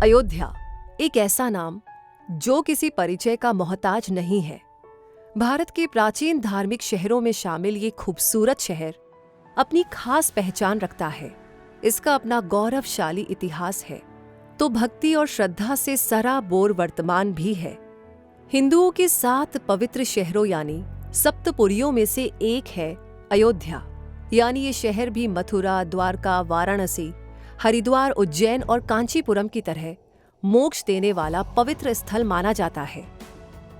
अयोध्या एक ऐसा नाम जो किसी परिचय का मोहताज नहीं है। भारत के प्राचीन धार्मिक शहरों में शामिल ये खूबसूरत शहर अपनी खास पहचान रखता है। इसका अपना गौरवशाली इतिहास है तो भक्ति और श्रद्धा से सराबोर वर्तमान भी है। हिंदुओं के 7 पवित्र शहरों यानी सप्तपुरियों में से एक है अयोध्या। यानी ये शहर भी मथुरा, द्वारका, वाराणसी, हरिद्वार, उज्जैन और कांचीपुरम की तरह मोक्ष देने वाला पवित्र स्थल माना जाता है।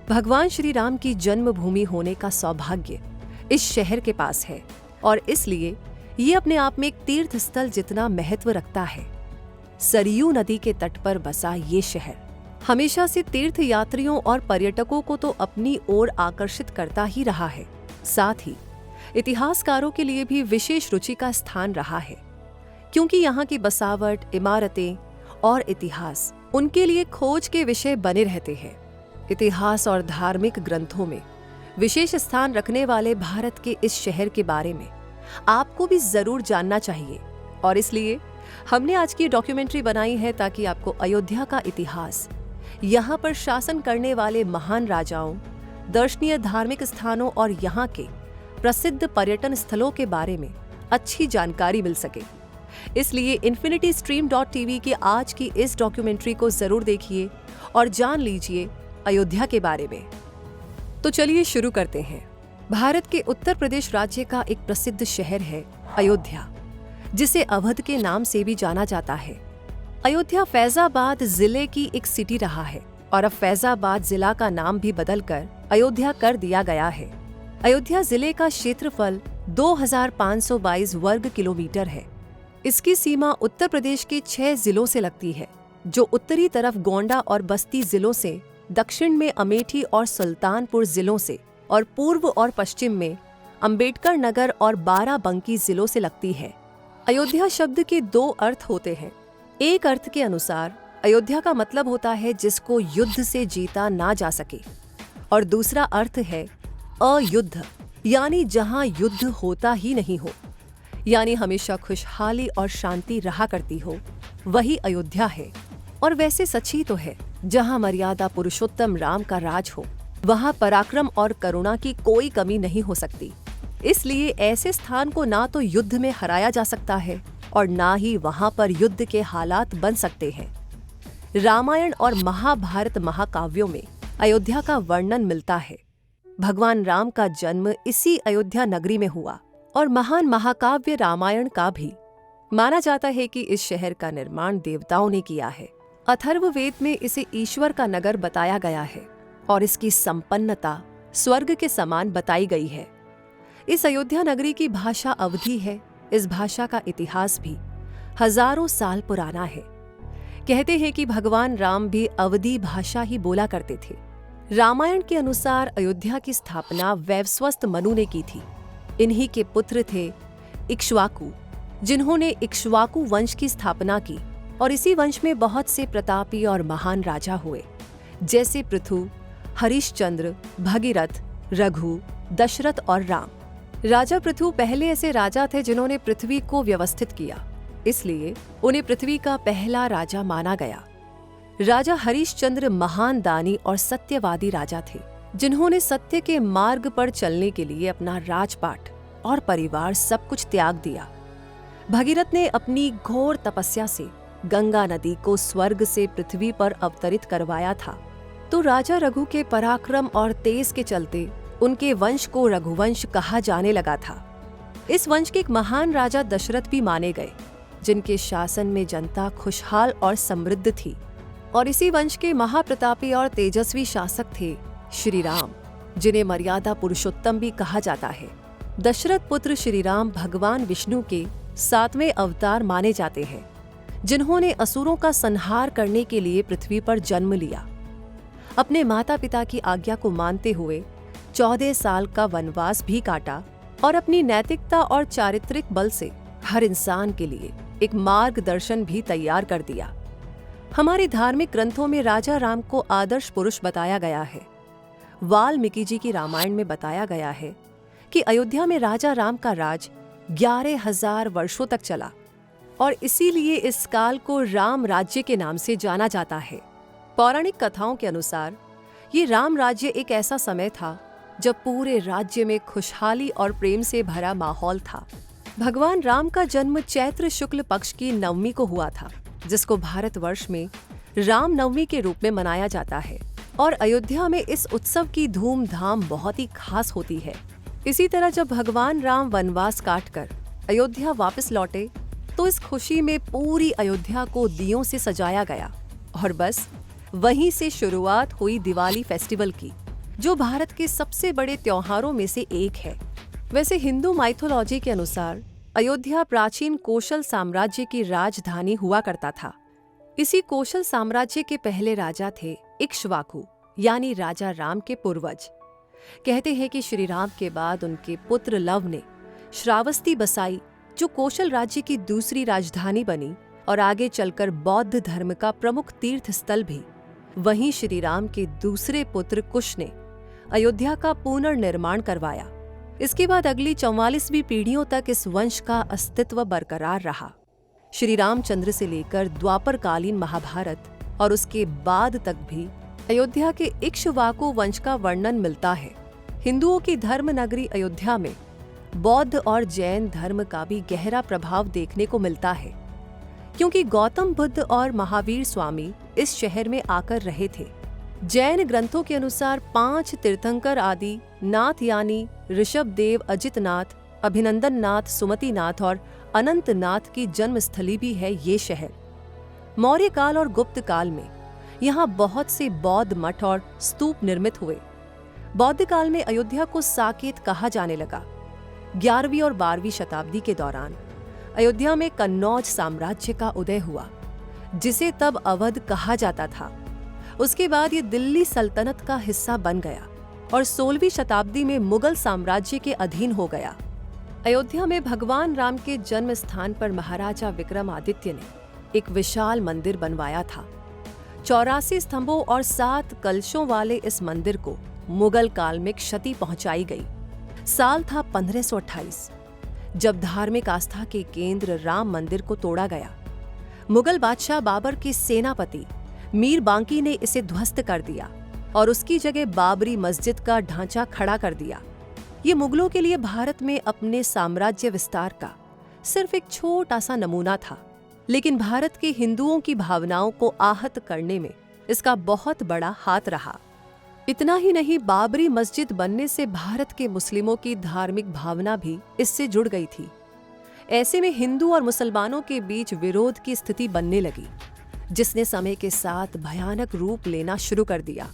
भगवान श्री राम की जन्मभूमि होने का सौभाग्य इस शहर के पास है और इसलिए ये अपने आप में एक तीर्थ स्थल जितना महत्व रखता है। सरयू नदी के तट पर बसा ये शहर हमेशा से तीर्थ यात्रियों और पर्यटकों को तो अपनी ओर आकर्षित करता ही रहा है, साथ ही इतिहासकारों के लिए भी विशेष रुचि का स्थान रहा है, क्योंकि यहाँ की बसावट, इमारतें और इतिहास उनके लिए खोज के विषय बने रहते हैं। इतिहास और धार्मिक ग्रंथों में विशेष स्थान रखने वाले भारत के इस शहर के बारे में आपको भी जरूर जानना चाहिए और इसलिए हमने आज की डॉक्यूमेंट्री बनाई है ताकि आपको अयोध्या का इतिहास, यहाँ पर शासन करने वाले महान राजाओं, दर्शनीय धार्मिक स्थानों और यहाँ के प्रसिद्ध पर्यटन स्थलों के बारे में अच्छी जानकारी मिल सके। इसलिए infinitystream.tv की आज की इस डॉक्यूमेंट्री को जरूर देखिए और जान लीजिए अयोध्या के बारे में। तो चलिए शुरू करते हैं। भारत के उत्तर प्रदेश राज्य का एक प्रसिद्ध शहर है अयोध्या, जिसे अवध के नाम से भी जाना जाता है। अयोध्या फैजाबाद जिले की एक सिटी रहा है और अब फैजाबाद जिला का नाम भी बदलकर अयोध्या कर दिया गया है। अयोध्या जिले का क्षेत्रफल 2522 वर्ग किलोमीटर है। इसकी सीमा उत्तर प्रदेश के 6 जिलों से लगती है, जो उत्तरी तरफ गोंडा और बस्ती जिलों से, दक्षिण में अमेठी और सुल्तानपुर जिलों से और पूर्व और पश्चिम में अंबेडकर नगर और बाराबंकी जिलों से लगती है। अयोध्या शब्द के 2 अर्थ होते हैं। एक अर्थ के अनुसार अयोध्या का मतलब होता है जिसको युद्ध से जीता ना जा सके, और दूसरा अर्थ है अयुद्ध, यानी जहां युद्ध होता ही नहीं हो, यानी हमेशा खुशहाली और शांति रहा करती हो, वही अयोध्या है। और वैसे सच ही तो है, जहां मर्यादा पुरुषोत्तम राम का राज हो, वहां पराक्रम और करुणा की कोई कमी नहीं हो सकती। इसलिए ऐसे स्थान को ना तो युद्ध में हराया जा सकता है और ना ही वहां पर युद्ध के हालात बन सकते हैं। रामायण और महाभारत महाकाव्यों में अयोध्या का वर्णन मिलता है। भगवान राम का जन्म इसी अयोध्या नगरी में हुआ और महान महाकाव्य रामायण का भी माना जाता है कि इस शहर का निर्माण देवताओं ने किया है। अथर्ववेद में इसे ईश्वर का नगर बताया गया है और इसकी संपन्नता स्वर्ग के समान बताई गई है। इस अयोध्या नगरी की भाषा अवधी है। इस भाषा का इतिहास भी हजारों साल पुराना है। कहते हैं कि भगवान राम भी अवधी भाषा ही बोला करते थे। रामायण के अनुसार अयोध्या की स्थापना वैवस्वत मनु ने की थी। इन्हीं के पुत्र थे इक्ष्वाकु, जिन्होंने इक्ष्वाकु वंश की स्थापना की और इसी वंश में बहुत से प्रतापी और महान राजा हुए, जैसे पृथु, हरिश्चंद्र, भगीरथ, रघु, दशरथ और राम। राजा पृथु पहले ऐसे राजा थे जिन्होंने पृथ्वी को व्यवस्थित किया, इसलिए उन्हें पृथ्वी का पहला राजा माना गया। राजा हरिश्चंद्र महान दानी और सत्यवादी राजा थे, जिन्होंने सत्य के मार्ग पर चलने के लिए अपना राजपाट और परिवार सब कुछ त्याग दिया। भगीरथ ने अपनी घोर तपस्या से गंगा नदी को स्वर्ग से पृथ्वी पर अवतरित करवाया था। तो राजा रघु के पराक्रम और तेज के चलते उनके वंश को रघुवंश कहा जाने लगा था। इस वंश के एक महान राजा दशरथ भी माने गए, जिनके शासन में जनता खुशहाल और समृद्ध थी। और इसी वंश के महाप्रतापी और तेजस्वी शासक थे श्री राम, जिन्हें मर्यादा पुरुषोत्तम भी कहा जाता है। दशरथ पुत्र श्री राम भगवान विष्णु के 7वें अवतार माने जाते हैं, जिन्होंने असुरों का संहार करने के लिए पृथ्वी पर जन्म लिया। अपने माता पिता की आज्ञा को मानते हुए 14 साल का वनवास भी काटा और अपनी नैतिकता और चारित्रिक बल से हर इंसान के लिए एक मार्गदर्शन भी तैयार कर दिया। हमारे धार्मिक ग्रंथों में राजा राम को आदर्श पुरुष बताया गया है। वाल्मीकि जी की रामायण में बताया गया है कि अयोध्या में राजा राम का राज 11,000 वर्षों तक चला और इसीलिए इस काल को राम राज्य के नाम से जाना जाता है। पौराणिक कथाओं के अनुसार ये राम राज्य एक ऐसा समय था जब पूरे राज्य में खुशहाली और प्रेम से भरा माहौल था। भगवान राम का जन्म चैत्र शुक्ल पक्ष की नवमी को हुआ था, जिसको भारतवर्ष में राम नवमी के रूप में मनाया जाता है और अयोध्या में इस उत्सव की धूमधाम बहुत ही खास होती है। इसी तरह जब भगवान राम वनवास काटकर अयोध्या वापस लौटे तो इस खुशी में पूरी अयोध्या को दियों से सजाया गया और बस वहीं से शुरुआत हुई दिवाली फेस्टिवल की, जो भारत के सबसे बड़े त्योहारों में से एक है। वैसे हिंदू माइथोलॉजी के अनुसार अयोध्या प्राचीन कोशल साम्राज्य की राजधानी हुआ करता था। इसी कोशल साम्राज्य के पहले राजा थे इक्ष्वाकु, यानी राजा राम के पूर्वज। कहते हैं कि श्री राम के बाद उनके पुत्र लव ने श्रावस्ती बसाई, जो कोशल राज्य की दूसरी राजधानी बनी और आगे चलकर बौद्ध धर्म का प्रमुख तीर्थ स्थल भी। वहीं श्री राम के दूसरे पुत्र कुश ने अयोध्या का पुनर्निर्माण करवाया। इसके बाद अगली 44वीं पीढ़ियों तक इस वंश का अस्तित्व बरकरार रहा। श्री रामचंद्र से लेकर द्वापरकालीन महाभारत और उसके बाद तक भी अयोध्या के इक्ष्वाकु वंश का वर्णन मिलता है। हिंदुओं की धर्म नगरी अयोध्या में बौद्ध और जैन धर्म का भी गहरा प्रभाव देखने को मिलता है, क्योंकि गौतम बुद्ध और महावीर स्वामी इस शहर में आकर रहे थे। जैन ग्रंथों के अनुसार 5 तीर्थंकर आदि नाथ यानी ऋषभदेव, अजितनाथ, अभिनंदननाथ, सुमतिनाथ और अनंतनाथ की जन्मस्थली भी है ये शहर। मौर्य काल और गुप्त काल में यहाँ बहुत से बौद्ध मठ और स्तूप निर्मित हुए। बौद्ध काल में अयोध्या को साकेत कहा जाने लगा। 11वीं और 12वीं शताब्दी के दौरान अयोध्या में कन्नौज साम्राज्य का उदय हुआ, जिसे तब अवध कहा जाता था। उसके बाद ये दिल्ली सल्तनत का हिस्सा बन गया और 16वीं शताब्दी में मुगल साम्राज्य के अधीन हो गया। अयोध्या में भगवान राम के जन्म स्थान पर महाराजा विक्रमादित्य ने एक विशाल मंदिर बनवाया था। 84 स्तंभों और 7 कलशों वाले इस मंदिर को मुगल काल में क्षति पहुंचाई गई। साल था 1528, जब धार्मिक आस्था के केंद्र राम मंदिर को तोड़ा गया। मुगल बादशाह बाबर के सेनापति मीर बांकी ने इसे ध्वस्त कर दिया और उसकी जगह बाबरी मस्जिद का ढांचा खड़ा कर दिया। ये मुगलों के लिए भारत में अपने साम्राज्य विस्तार का सिर्फ एक छोटा सा नमूना था, लेकिन भारत के हिंदुओं की भावनाओं को आहत करने में इसका बहुत बड़ा हाथ रहा। इतना ही नहीं, बाबरी मस्जिद बनने से भारत के मुस्लिमों की धार्मिक भावना भी इससे जुड़ गई थी। ऐसे में हिंदू और मुसलमानों के बीच विरोध की स्थिति बनने लगी, जिसने समय के साथ भयानक रूप लेना शुरू कर दिया।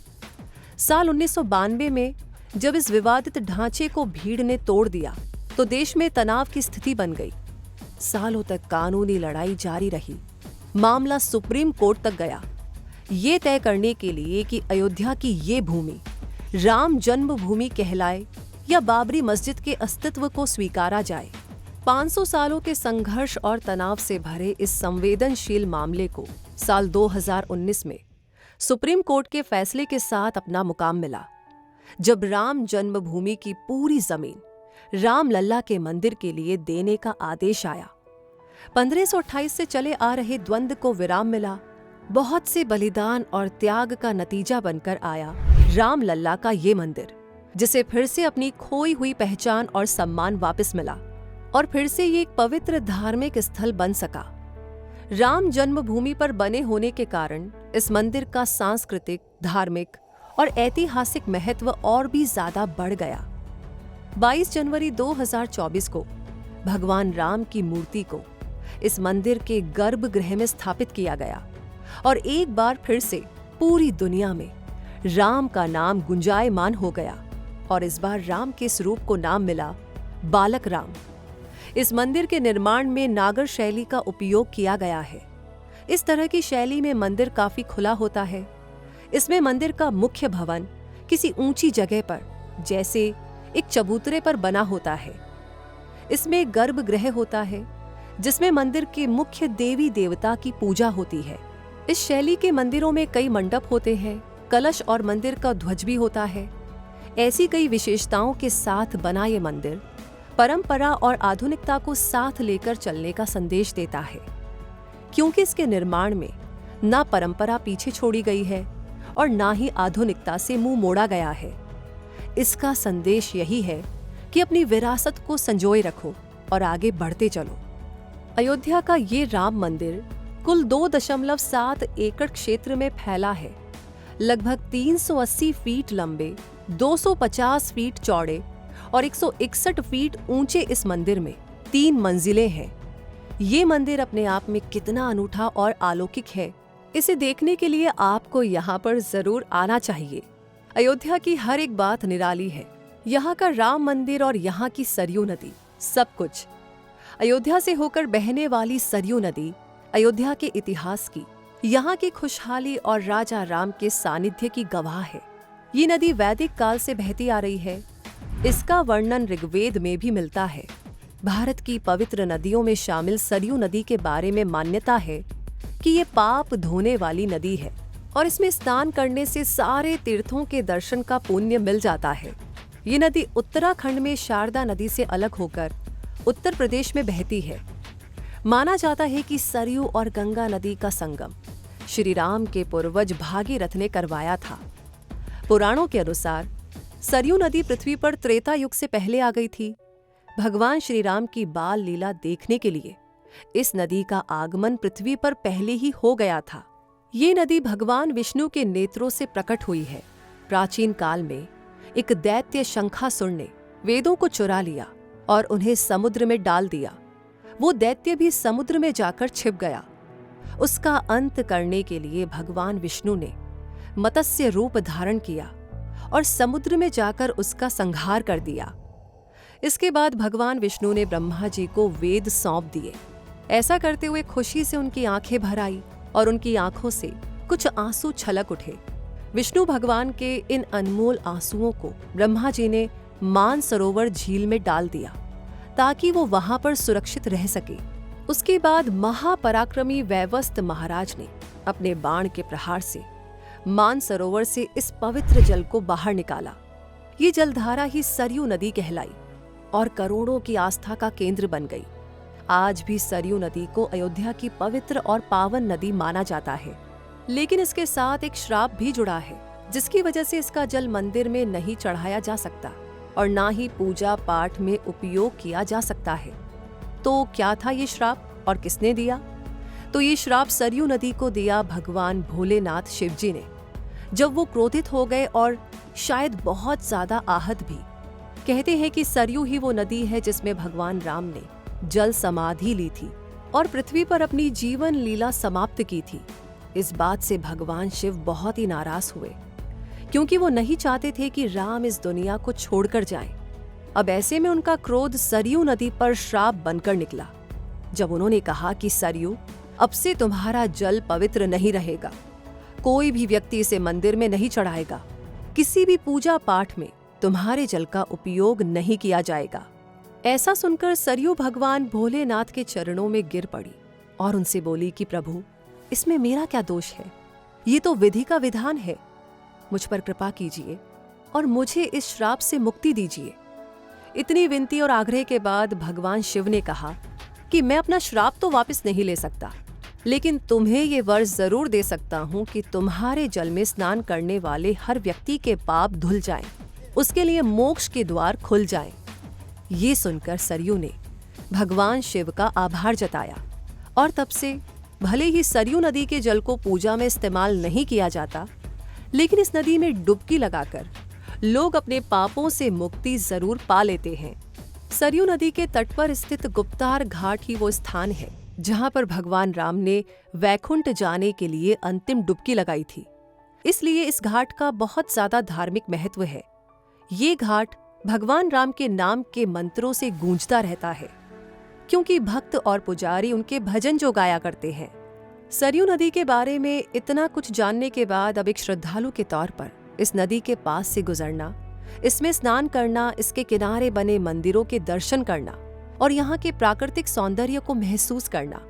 साल 1992 में जब इस विवादित ढांचे को भीड़ ने तोड़ दिया तो देश में तनाव की स्थिति बन गई। सालों तक कानूनी लड़ाई जारी रही। मामला सुप्रीम कोर्ट तक गया, ये तय करने के लिए कि अयोध्या की ये भूमि राम जन्मभूमि कहलाए या बाबरी मस्जिद के अस्तित्व को स्वीकारा जाए। 500 सालों के संघर्ष और तनाव से भरे इस संवेदनशील मामले को साल 2019 में सुप्रीम कोर्ट के फैसले के साथ अपना मुकाम मिला, जब राम जन्मभूमि की पूरी जमीन राम लल्ला के मंदिर के लिए देने का आदेश आया। 1528 से चले आ रहे द्वंद्व को विराम मिला। बहुत से बलिदान और त्याग का नतीजा बनकर आया राम लल्ला का ये मंदिर, जिसे फिर से अपनी खोई हुई पहचान और सम्मान वापस मिला और फिर से ये एक पवित्र धार्मिक स्थल बन सका। राम जन्मभूमि पर बने होने के कारण इस मंदिर का सांस्कृतिक, धार्मिक और ऐतिहासिक महत्व और भी ज्यादा बढ़ गया। 22 जनवरी 2024 को भगवान राम की मूर्ति को इस मंदिर के गर्भगृह में स्थापित किया गया और एक बार फिर से पूरी दुनिया में राम का नाम गुंजायमान हो गया और इस बार राम के स्वरूप को नाम मिला बालक राम। इस मंदिर के निर्माण में नागर शैली का उपयोग किया गया है। इस तरह की शैली में मंदिर काफी खुला होता है। इसमें मंदिर का मुख्य भवन किसी ऊंची जगह पर, जैसे एक चबूतरे पर बना होता है। इसमें एक गर्भगृह होता है जिसमें मंदिर के मुख्य देवी देवता की पूजा होती है। इस शैली के मंदिरों में कई मंडप होते हैं, कलश और मंदिर का ध्वज भी होता है। ऐसी कई विशेषताओं के साथ बना ये मंदिर परंपरा और आधुनिकता को साथ लेकर चलने का संदेश देता है। क्योंकि इसके निर्माण में ना परंपरा पीछे छोड़ी गई है और ना ही आधुनिकता से मुंह मोड़ा गया है। इसका संदेश यही है कि अपनी विरासत को संजोए रखो और आगे बढ़ते चलो। अयोध्या का ये राम मंदिर कुल 2.7 एकड़ क्षेत्र में फैला है। लगभग 380 फीट लंबे, 250 फीट चौड़े और 161 फीट ऊंचे इस मंदिर में 3 मंजिलें हैं। ये मंदिर अपने आप में कितना अनूठा और अलौकिक है, इसे देखने के लिए आपको यहाँ पर जरूर आना चाहिए। अयोध्या की हर एक बात निराली है। यहाँ का राम मंदिर और यहाँ की सरयू नदी, सब कुछ। अयोध्या से होकर बहने वाली सरयू नदी अयोध्या के इतिहास की, यहाँ की खुशहाली और राजा राम के सानिध्य की गवाह है। ये नदी वैदिक काल से बहती आ रही है। इसका वर्णन ऋग्वेद में भी मिलता है। भारत की पवित्र नदियों में शामिल सरयू नदी के बारे में मान्यता है कि ये पाप धोने वाली नदी है और इसमें स्नान करने से सारे तीर्थों के दर्शन का पुण्य मिल जाता है। ये नदी उत्तराखंड में शारदा नदी से अलग होकर उत्तर प्रदेश में बहती है। माना जाता है कि सरयू और गंगा नदी का संगम श्री राम के पूर्वज भागीरथ ने करवाया था। पुराणों के अनुसार सरयू नदी पृथ्वी पर त्रेता युग से पहले आ गई थी। भगवान श्री राम की बाल लीला देखने के लिए इस नदी का आगमन पृथ्वी पर पहले ही हो गया था। ये नदी भगवान विष्णु के नेत्रों से प्रकट हुई है। प्राचीन काल में एक दैत्य शंखासुर ने वेदों को चुरा लिया और उन्हें समुद्र में डाल दिया। वो दैत्य भी समुद्र में जाकर छिप गया। उसका अंत करने के लिए भगवान विष्णु ने मत्स्य रूप धारण किया और समुद्र में जाकर उसका संहार कर दिया। इसके बाद भगवान विष्णु ने ब्रह्मा जी को वेद सौंप दिए। ऐसा करते हुए खुशी से उनकी आंखें भर आई और उनकी आंखों से कुछ आंसू छलक उठे। विष्णु भगवान के इन अनमोल आंसुओं को ब्रह्मा जी ने मानसरोवर झील में डाल दिया ताकि वो वहां पर सुरक्षित रह सके। उसके बाद महापराक्रमी वैवस्वत महाराज ने अपने बाण के प्रहार से मानसरोवर से इस पवित्र जल को बाहर निकाला। ये जलधारा ही सरयू नदी कहलाई और करोड़ों की आस्था का केंद्र बन गई। आज भी सरयू नदी को अयोध्या की पवित्र और पावन नदी माना जाता है। लेकिन इसके साथ एक श्राप भी जुड़ा है, जिसकी वजह से इसका जल मंदिर में नहीं चढ़ाया जा सकता और ना ही पूजा पाठ में उपयोग किया जा सकता है। तो क्या था ये श्राप और किसने दिया? तो ये श्राप सरयू नदी को दिया भगवान भोलेनाथ शिव जी ने, जब वो क्रोधित हो गए और शायद बहुत ज्यादा आहत भी। कहते हैं कि सरयू ही वो नदी है जिसमें भगवान राम ने जल समाधि ली थी और पृथ्वी पर अपनी जीवन लीला समाप्त की थी। इस बात से भगवान शिव बहुत ही नाराज हुए, क्योंकि वो नहीं चाहते थे कि राम इस दुनिया को छोड़कर जाएं। अब ऐसे में उनका क्रोध सरयू नदी पर श्राप बनकर निकला, जब उन्होंने कहा कि सरयू, अब से तुम्हारा जल पवित्र नहीं रहेगा। कोई भी व्यक्ति इसे मंदिर में नहीं चढ़ाएगा। किसी भी पूजा पाठ में तुम्हारे जल का उपयोग नहीं किया जाएगा। ऐसा सुनकर सरयू भगवान भोलेनाथ के चरणों में गिर पड़ी और उनसे बोली कि प्रभु, इसमें मेरा क्या दोष है? ये तो विधि का विधान है। मुझ पर कृपा कीजिए और मुझे इस श्राप से मुक्ति दीजिए। इतनी विनती और आग्रह के बाद भगवान शिव ने कहा कि मैं अपना श्राप तो वापस नहीं ले सकता, लेकिन तुम्हें ये वर जरूर दे सकता हूँ कि तुम्हारे जल में स्नान करने वाले हर व्यक्ति के पाप धुल जाएं, उसके लिए मोक्ष के द्वार खुल जाएं। ये सुनकर सरयू ने भगवान शिव का आभार जताया और तब से भले ही सरयू नदी के जल को पूजा में इस्तेमाल नहीं किया जाता, लेकिन इस नदी में डुबकी लगाकर लोग अपने पापों से मुक्ति जरूर पा लेते हैं। सरयू नदी के तट पर स्थित गुप्तार घाट ही वो स्थान है जहां पर भगवान राम ने वैकुंठ जाने के लिए अंतिम डुबकी लगाई थी। इसलिए इस घाट का बहुत ज्यादा धार्मिक महत्व है। ये घाट भगवान राम के नाम के मंत्रों से गूंजता रहता है, क्योंकि भक्त और पुजारी उनके भजन जो गाया करते हैं। सरयू नदी के बारे में इतना कुछ जानने के बाद अब एक श्रद्धालु के तौर पर इस नदी के पास से गुजरना, इसमें स्नान करना, इसके किनारे बने मंदिरों के दर्शन करना और यहाँ के प्राकृतिक सौंदर्य को महसूस करना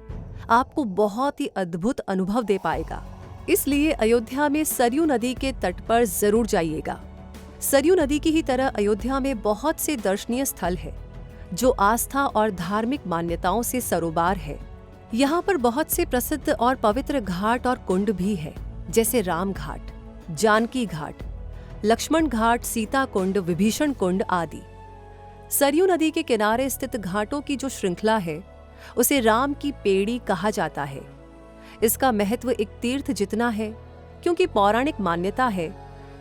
आपको बहुत ही अद्भुत अनुभव दे पाएगा। इसलिए अयोध्या में सरयू नदी के तट पर जरूर जाइएगा। सरयू नदी की ही तरह अयोध्या में बहुत से दर्शनीय स्थल है जो आस्था और धार्मिक मान्यताओं से सरोबार है। यहाँ पर बहुत से प्रसिद्ध और पवित्र घाट और कुंड भी है, जैसे राम घाट, जानकी घाट, लक्ष्मण घाट, सीता कुंड, विभीषण कुंड आदि। सरयू नदी के किनारे स्थित घाटों की जो श्रृंखला है उसे राम की पेड़ी कहा जाता है। इसका महत्व एक तीर्थ जितना है, क्योंकि पौराणिक मान्यता है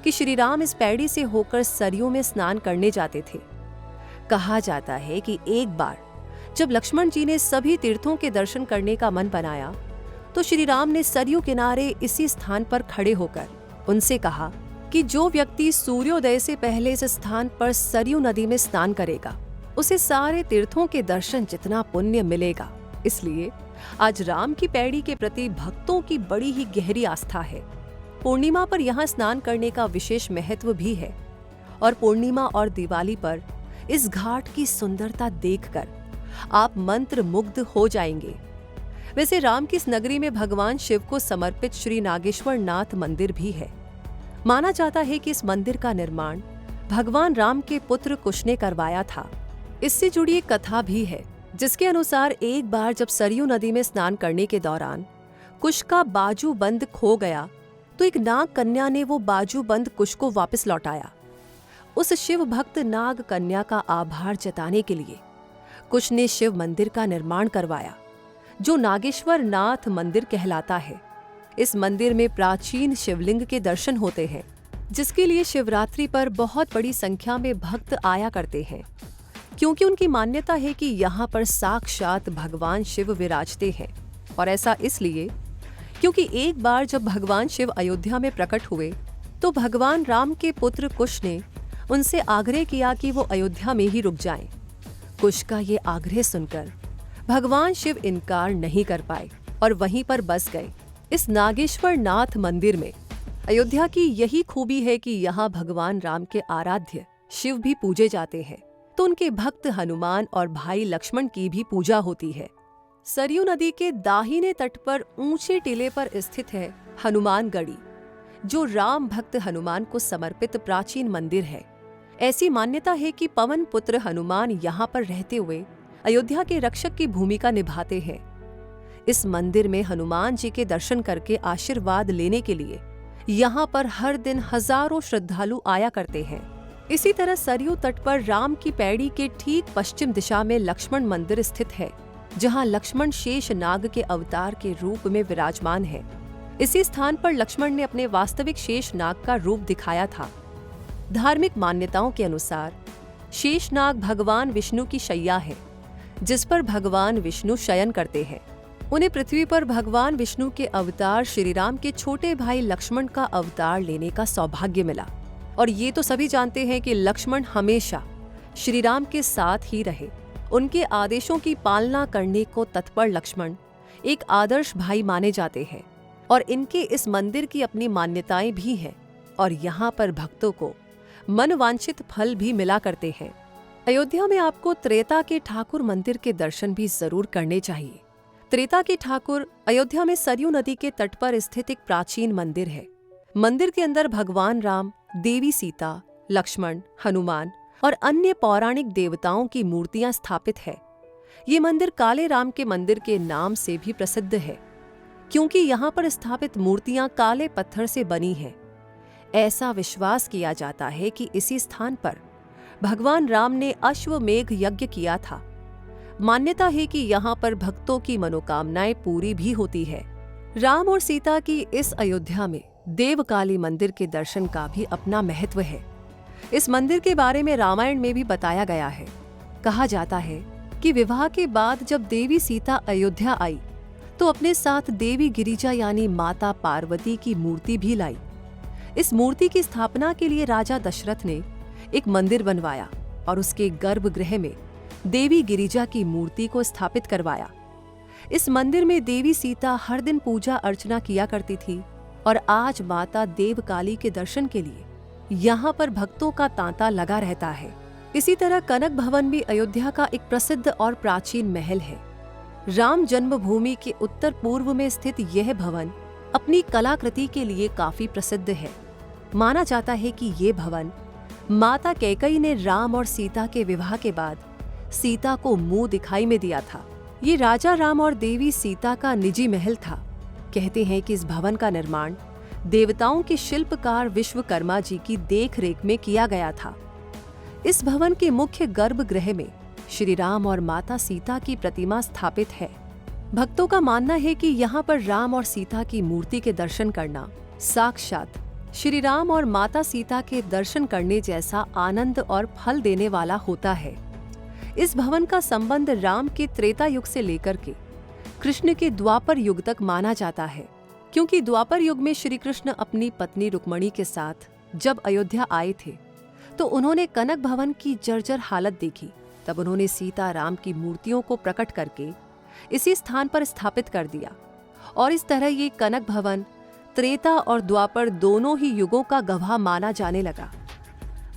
कि श्री राम इस पैड़ी से होकर सरयू में स्नान करने जाते थे। कहा जाता है कि एक बार जब लक्ष्मण जी ने सभी तीर्थों के दर्शन करने का मन बनाया तो श्री राम ने सरयू किनारे इसी स्थान पर खड़े होकर उनसे कहा कि जो व्यक्ति सूर्योदय से पहले इस स्थान पर सरयू नदी में स्नान करेगा उसे सारे तीर्थों के दर्शन जितना पुण्य मिलेगा। इसलिए आज राम की पैड़ी के प्रति भक्तों की बड़ी ही गहरी आस्था है। पूर्णिमा पर यहाँ स्नान करने का विशेष महत्व भी है और पूर्णिमा और दिवाली पर इस घाट की सुंदरता देखकर आप मंत्र मुग्ध हो जाएंगे। वैसे राम की इस नगरी में भगवान शिव को समर्पित श्री नागेश्वर नाथ मंदिर भी है। माना जाता है कि इस मंदिर का निर्माण भगवान राम के पुत्र कुश ने करवाया था। इससे जुड़ी एक कथा भी है, जिसके अनुसार एक बार जब सरयू नदी में स्नान करने के दौरान कुश का बाजू बंद खो गया तो एक नाग कन्या ने वो बाजू बंद कुश को वापस लौटाया। उस शिव भक्त नाग कन्या का आभार जताने के लिए कुश ने शिव मंदिर का निर्माण करवाया, जो नागेश्वर नाथ मंदिर कहलाता है। इस मंदिर में प्राचीन शिवलिंग के दर्शन होते हैं, जिसके लिए शिवरात्रि पर बहुत बड़ी संख्या में भक्त आया करते हैं, क्योंकि उनकी मान्यता है कि यहाँ पर साक्षात भगवान शिव विराजते हैं। और ऐसा इसलिए क्योंकि एक बार जब भगवान शिव अयोध्या में प्रकट हुए तो भगवान राम के पुत्र कुश ने उनसे आग्रह किया कि वो अयोध्या में ही रुक जाएं। कुश का ये आग्रह सुनकर भगवान शिव इनकार नहीं कर पाए और वहीं पर बस गए। इस नागेश्वर नाथ मंदिर में अयोध्या की यही खूबी है कि यहाँ भगवान राम के आराध्य शिव भी पूजे जाते हैं, तो उनके भक्त हनुमान और भाई लक्ष्मण की भी पूजा होती है। सरयू नदी के दाहिने तट पर ऊंचे टीले पर स्थित है हनुमानगढ़ी, जो राम भक्त हनुमान को समर्पित प्राचीन मंदिर है। ऐसी मान्यता है कि पवन पुत्र हनुमान यहाँ पर रहते हुए अयोध्या के रक्षक की भूमिका निभाते हैं। इस मंदिर में हनुमान जी के दर्शन करके आशीर्वाद लेने के लिए यहाँ पर हर दिन हजारों श्रद्धालु आया करते हैं। इसी तरह सरयू तट पर राम की पैड़ी के ठीक पश्चिम दिशा में लक्ष्मण मंदिर स्थित है, जहाँ लक्ष्मण शेष नाग के अवतार के रूप में विराजमान है। इसी स्थान पर लक्ष्मण ने अपने वास्तविक शेष नाग का रूप दिखाया था। धार्मिक मान्यताओं के अनुसार शेषनाग भगवान विष्णु की शैया है, जिस पर भगवान विष्णु शयन करते हैं। उन्हें पृथ्वी पर भगवान विष्णु के अवतार श्री राम के छोटे भाई लक्ष्मण का अवतार लेने का सौभाग्य मिला। और ये तो सभी जानते हैं कि लक्ष्मण हमेशा श्री राम के साथ ही रहे। उनके आदेशों की पालना करने को तत्पर लक्ष्मण एक आदर्श भाई माने जाते हैं और इनके इस मंदिर की अपनी मान्यताएं भी हैं और यहाँ पर भक्तों को मनवांछित फल भी मिला करते हैं। अयोध्या में आपको त्रेता के ठाकुर मंदिर के दर्शन भी जरूर करने चाहिए। त्रेता के ठाकुर अयोध्या में सरयू नदी के तट पर स्थित एक प्राचीन मंदिर है। मंदिर के अंदर भगवान राम, देवी सीता, लक्ष्मण, हनुमान और अन्य पौराणिक देवताओं की मूर्तियां स्थापित है। ये मंदिर काले राम के मंदिर के नाम से भी प्रसिद्ध है, क्योंकि यहाँ पर स्थापित मूर्तियां काले पत्थर से बनी हैं। ऐसा विश्वास किया जाता है कि इसी स्थान पर भगवान राम ने अश्वमेघ यज्ञ किया था। मान्यता है कि यहाँ पर भक्तों की मनोकामनाएं पूरी भी होती है। राम और सीता की इस अयोध्या में देवकाली मंदिर के दर्शन का भी अपना महत्व है। इस मंदिर के बारे में रामायण में भी बताया गया है। कहा जाता है कि विवाह के बाद जब देवी सीता अयोध्या आई तो अपने साथ देवी गिरिजा यानी माता पार्वती की मूर्ति भी लाई। इस मूर्ति की स्थापना के लिए राजा दशरथ ने एक मंदिर बनवाया और उसके गर्भगृह में देवी गिरिजा की मूर्ति को स्थापित करवाया। इस मंदिर में देवी सीता हर दिन पूजा अर्चना किया करती थी और आज माता देवकाली के दर्शन के लिए यहाँ पर भक्तों का तांता लगा रहता है। इसी तरह कनक भवन भी अयोध्या का एक प्रसिद्ध और प्राचीन महल है। राम जन्मभूमि के उत्तर पूर्व में स्थित यह भवन अपनी कलाकृति के लिए काफी प्रसिद्ध है। माना जाता है कि ये भवन माता कैकेयी ने राम और सीता के विवाह के बाद सीता को मुंह दिखाई में दिया था ये राजा राम और देवी सीता का निजी महल था। कहते हैं कि इस भवन का निर्माण देवताओं के शिल्पकार विश्वकर्मा जी की देखरेख में किया गया था। इस भवन के मुख्य गर्भगृह में श्री राम और माता सीता की प्रतिमा स्थापित है। भक्तों का मानना है कि यहाँ पर राम और सीता की मूर्ति के दर्शन करना साक्षात श्री राम और माता सीता के दर्शन करने जैसा आनंद और फल देने वाला होता है। इस भवन का संबंध राम के त्रेता युग से लेकर के कृष्ण के द्वापर युग तक माना जाता है, क्योंकि द्वापर युग में श्री कृष्ण अपनी पत्नी रुक्मणी के साथ जब अयोध्या आए थे तो उन्होंने कनक भवन की जर्जर हालत देखी। तब उन्होंने सीता राम की मूर्तियों को प्रकट करके इसी स्थान पर स्थापित कर दिया और इस तरह ये कनक भवन त्रेता और द्वापर दोनों ही युगों का गवाह माना जाने लगा।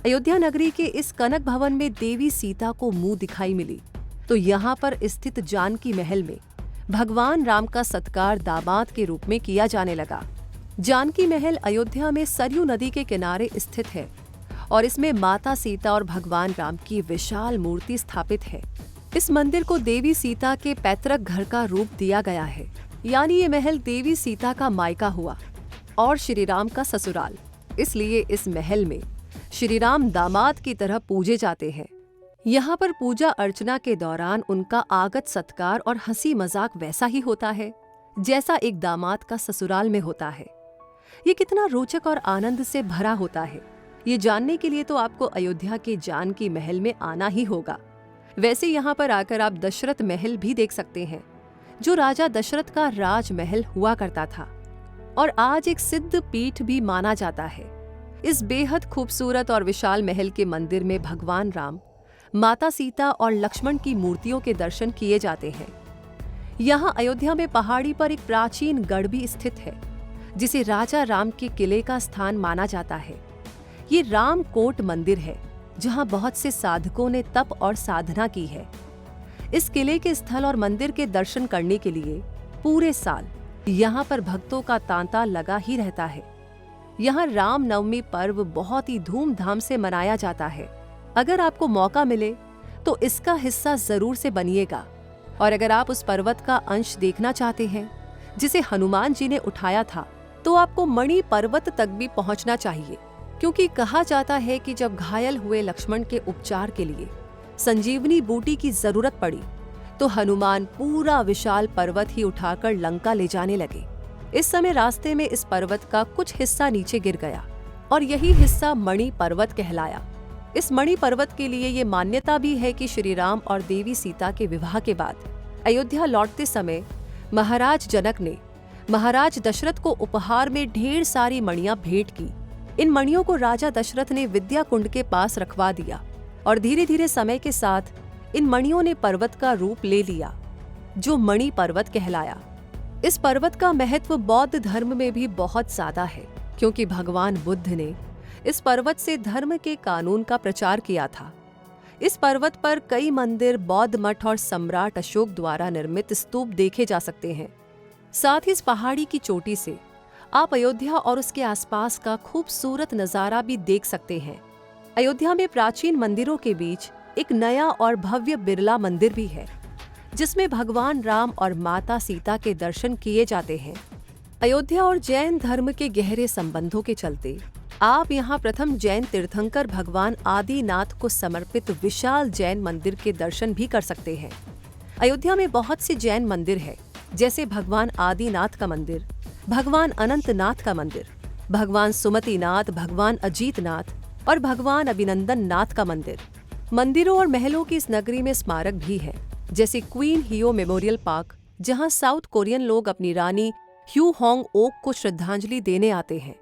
अयोध्या नगरी के इस कनक भवन में देवी सीता को मुंह दिखाई मिली तो यहाँ पर स्थित जानकी महल में भगवान राम का सत्कार दामाद के रूप में किया जाने लगा। जानकी महल अयोध्या में सरयू नदी के किनारे स्थित है और इसमें माता सीता और भगवान राम की विशाल मूर्ति स्थापित है। इस मंदिर को देवी सीता के पैतृक घर का रूप दिया गया है, यानी ये महल देवी सीता का मायका हुआ और श्री राम का ससुराल। इसलिए इस महल में श्री राम दामाद की तरह पूजे जाते हैं। यहाँ पर पूजा अर्चना के दौरान उनका आगत सत्कार और हंसी मजाक वैसा ही होता है जैसा एक दामाद का ससुराल में होता है। ये कितना रोचक और आनंद से भरा होता है, ये जानने के लिए तो आपको अयोध्या के जानकी महल में आना ही होगा। वैसे यहाँ पर आकर आप दशरथ महल भी देख सकते हैं, जो राजा दशरथ का राजमहल हुआ करता था और आज एक सिद्ध पीठ भी माना जाता है। इस बेहद खूबसूरत और विशाल महल के मंदिर में भगवान राम, माता सीता और लक्ष्मण की मूर्तियों के दर्शन किए जाते हैं। यहाँ अयोध्या में पहाड़ी पर एक प्राचीन गढ़ भी स्थित है, जिसे राजा राम के किले का स्थान माना जाता है। ये रामकोट मंदिर है, जहाँ बहुत से साधकों ने तप और साधना की है। इस किले के स्थल और मंदिर के दर्शन करने के लिए पूरे साल यहाँ पर भक्तों का तांता लगा ही रहता है। यहाँ रामनवमी पर्व बहुत ही धूमधाम से मनाया जाता है। अगर आपको मौका मिले तो इसका हिस्सा जरूर से बनिएगा। और अगर आप उस पर्वत का अंश देखना चाहते हैं जिसे हनुमान जी ने उठाया था, तो आपको मणि पर्वत तक भी पहुंचना चाहिए, क्योंकि कहा जाता है कि जब घायल हुए लक्ष्मण के उपचार के लिए संजीवनी बूटी की जरूरत पड़ी तो हनुमान पूरा विशाल पर्वत ही उठाकर लंका ले जाने लगे। इस समय रास्ते में इस पर्वत का कुछ हिस्सा नीचे गिर गया और यही हिस्सा मणि पर्वत कहलाया। इस मणि पर्वत के लिए ये मान्यता भी है कि श्री राम और देवी सीता के विवाह के बाद अयोध्या लौटते समय महाराज जनक ने महाराज दशरथ को उपहार में ढेर सारी मणियां भेंट की। इन मणियों को राजा दशरथ ने विद्या कुंड के पास रखवा दिया और धीरे धीरे समय के साथ इन मणियों ने पर्वत का रूप ले लिया, जो मणि पर्वत कहलाया। इस पर्वत का महत्व बौद्ध धर्म में भी बहुत ज्यादा है, क्योंकि भगवान बुद्ध ने इस पर्वत से धर्म के कानून का प्रचार किया था। इस पर्वत पर कई मंदिर, बौद्ध मठ और सम्राट अशोक द्वारा निर्मित स्तूप देखे जा सकते हैं। साथ ही इस पहाड़ी की चोटी से आप अयोध्या और उसके आसपास का खूबसूरत नजारा भी देख सकते हैं। अयोध्या में प्राचीन मंदिरों के बीच एक नया और भव्य बिरला मंदिर भी है, जिसमें भगवान राम और माता सीता के दर्शन किए जाते हैं। अयोध्या और जैन धर्म के गहरे संबंधों के चलते आप यहाँ प्रथम जैन तीर्थंकर भगवान आदिनाथ को समर्पित विशाल जैन मंदिर के दर्शन भी कर सकते हैं। अयोध्या में बहुत से जैन मंदिर है, जैसे भगवान आदिनाथ का मंदिर, भगवान अनंतनाथ का मंदिर, भगवान सुमतिनाथ, भगवान अजीतनाथ और भगवान अभिनंदन नाथ का मंदिर। मंदिरों और महलों की इस नगरी में स्मारक भी है, जैसे क्वीन हियो मेमोरियल पार्क, जहां साउथ कोरियन लोग अपनी रानी ह्यू होंग ओक को श्रद्धांजलि देने आते हैं।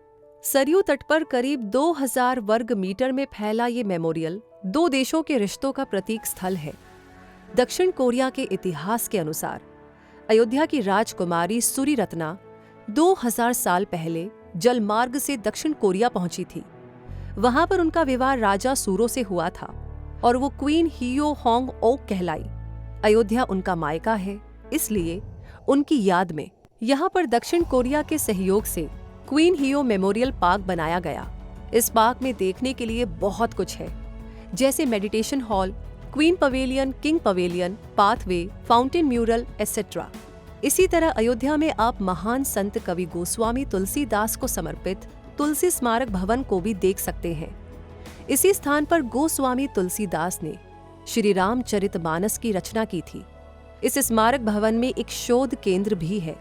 सरयू तट पर करीब 2000 वर्ग मीटर में फैला ये मेमोरियल दो देशों के रिश्तों का प्रतीक स्थल है। दक्षिण कोरिया के इतिहास के अनुसार अयोध्या की राजकुमारी सुरी रत्ना 2000 साल पहले जलमार्ग से दक्षिण कोरिया पहुंची थी। वहां पर उनका विवाह राजा सूरो से हुआ था और वो क्वीन हियो होंग ओक कहलाई। अयोध्या उनका मायका है, इसलिए उनकी याद में यहाँ पर दक्षिण कोरिया के सहयोग से क्वीन हियो मेमोरियल पार्क बनाया गया। इस पार्क में देखने के लिए बहुत कुछ है, जैसे meditation hall, queen pavilion, king pavilion, pathway, fountain mural etcetera. इसी तरह अयोध्या में आप महान संत कवि गोस्वामी तुलसीदास को समर्पित तुलसी स्मारक भवन को भी देख सकते हैं। इसी स्थान पर गोस्वामी तुलसीदास ने श्री रामचरितमानस की रचना की थी। इस स्मारक भवन में एक शोध केंद्र भी है,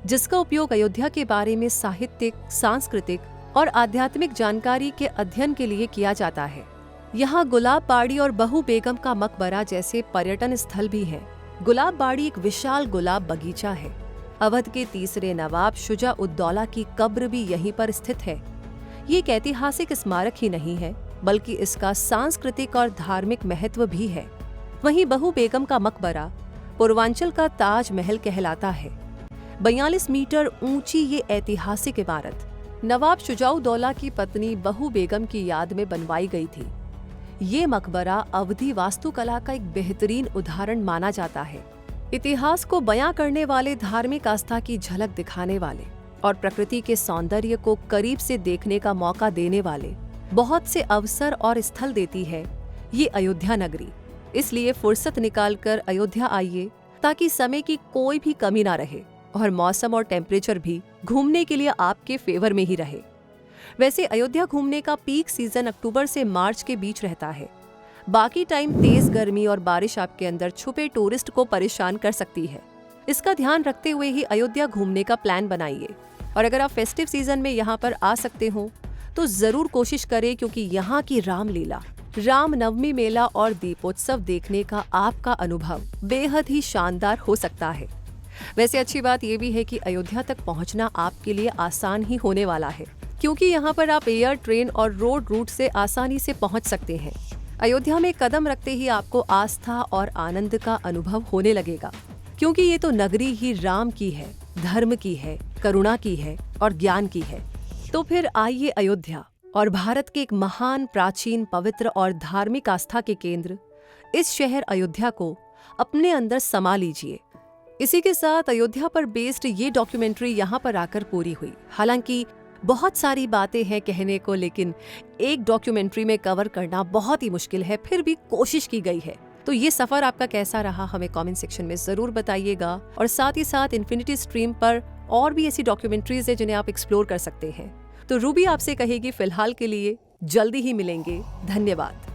जिसका उपयोग अयोध्या के बारे में साहित्यिक, सांस्कृतिक और आध्यात्मिक जानकारी के अध्ययन के लिए किया जाता है। यहाँ गुलाब बाड़ी और बहू बेगम का मकबरा जैसे पर्यटन स्थल भी हैं। गुलाब बाड़ी एक विशाल गुलाब बगीचा है। अवध के तीसरे नवाब शुजा उद्दौला की कब्र भी यहीं पर स्थित है। ये एक ऐतिहासिक स्मारक ही नहीं है, बल्कि इसका सांस्कृतिक और धार्मिक महत्व भी है। वहीं बहू बेगम का मकबरा पूर्वांचल का ताज महल कहलाता है। 42 मीटर ऊंची ये ऐतिहासिक इमारत नवाब शुजाउद्दौला की पत्नी बहू बेगम की याद में बनवाई गई थी। ये मकबरा अवधी वास्तुकला का एक बेहतरीन उदाहरण माना जाता है। इतिहास को बयां करने वाले, धार्मिक आस्था की झलक दिखाने वाले और प्रकृति के सौंदर्य को करीब से देखने का मौका देने वाले बहुत से अवसर और स्थल देती है ये अयोध्या नगरी। इसलिए फुर्सत निकालकर अयोध्या आइए, ताकि समय की कोई भी कमी ना रहे और मौसम और टेम्परेचर भी घूमने के लिए आपके फेवर में ही रहे। वैसे अयोध्या घूमने का पीक सीजन अक्टूबर से मार्च के बीच रहता है। बाकी टाइम तेज गर्मी और बारिश आपके अंदर छुपे टूरिस्ट को परेशान कर सकती है। इसका ध्यान रखते हुए ही अयोध्या घूमने का प्लान बनाइए। और अगर आप फेस्टिव सीजन में यहाँ पर आ सकते हो तो जरूर कोशिश करें, क्योंकि यहाँ की रामलीला, रामनवमी मेला और दीपोत्सव देखने का आपका अनुभव बेहद ही शानदार हो सकता है। वैसे अच्छी बात यह भी है कि अयोध्या तक पहुंचना आपके लिए आसान ही होने वाला है, क्योंकि यहाँ पर आप एयर, ट्रेन और रोड रूट से आसानी से पहुंच सकते हैं। अयोध्या में कदम रखते ही आपको आस्था और आनंद का अनुभव होने लगेगा, क्योंकि ये तो नगरी ही राम की है, धर्म की है, करुणा की है और ज्ञान की है। तो फिर आइए अयोध्या और भारत के एक महान, प्राचीन, पवित्र और धार्मिक आस्था के केंद्र इस शहर अयोध्या को अपने अंदर समा लीजिए। इसी के साथ अयोध्या पर बेस्ड ये डॉक्यूमेंट्री यहाँ पर आकर पूरी हुई। हालांकि बहुत सारी बातें हैं कहने को, लेकिन एक डॉक्यूमेंट्री में कवर करना बहुत ही मुश्किल है, फिर भी कोशिश की गई है। तो ये सफर आपका कैसा रहा हमें कमेंट सेक्शन में जरूर बताइएगा। और साथ ही साथ इन्फिनिटी स्ट्रीम पर और भी ऐसी डॉक्यूमेंट्रीज है जिन्हें आप एक्सप्लोर कर सकते हैं। तो रूबी आपसे कहेगी फिलहाल के लिए जल्दी ही मिलेंगे। धन्यवाद।